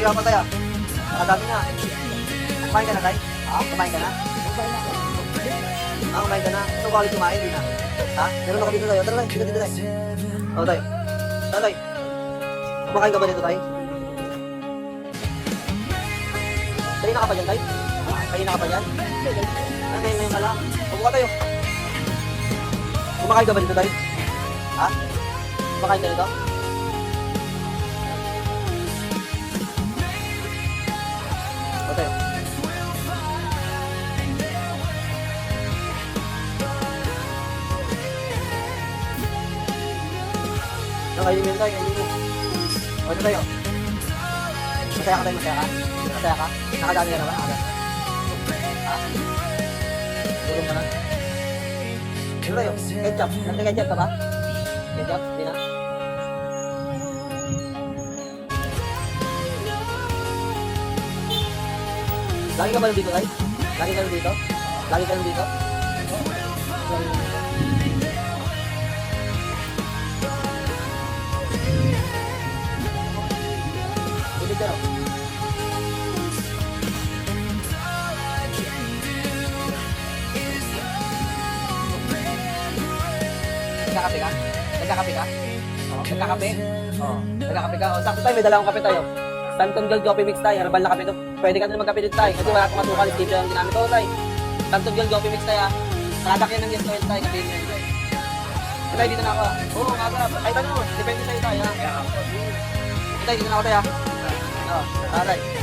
Mahirapan tayo. Nakadami na. Kumain ka na, tay? Kumain ka na? Kumain ka na? Ito bakit kumain, di na? Ha? Meron ako dito tayo. Tara, tay. Dito tayo. Oo, tay. Tara, tay. Kumakain ka ba dito, tay? Kanina ka pa dyan, tay? Kanina ka pa dyan? Ngayon ka lang. Pupo ka tayo. Kumakain ka ba dito, tay? Ha? Kumakain ka dito? O tayo. Nakainin mo yun tayo, kainin mo. O ito tayo. Masaya ka tayo, masaya ka? Masaya ka? Nakadami ka na ba? Ha? Tulong ka na? Ito tayo, ketchup. Nagka-ketchup ka ba? Ketchup? Hindi na? Lagi ka ba nandito, tay? Lagi ka nandito? Lagi ka nandito? Ibig ka, no? Nagkakape ka? Nagkakape ka? Oo. Nagkakape? Oo. Nagkakape ka? O, sakto tayo, may dalawang kape tayo. Stanton Gold Coffee Mix tayo, herbal na kape to. Pwede ka na magkape dito tayo, kasi wala akong matukal, stevia yung ginamit ko tayo. Stanton Gold Coffee Mix tayo, product yan ng Yes Oil tayo, kape yun tayo. Tayo, dito na ako. Oo, nga ba? Ay, tanong, depende sa'yo tayo, ha? Tayo, dito na ako tayo, ha? Oo, tayo.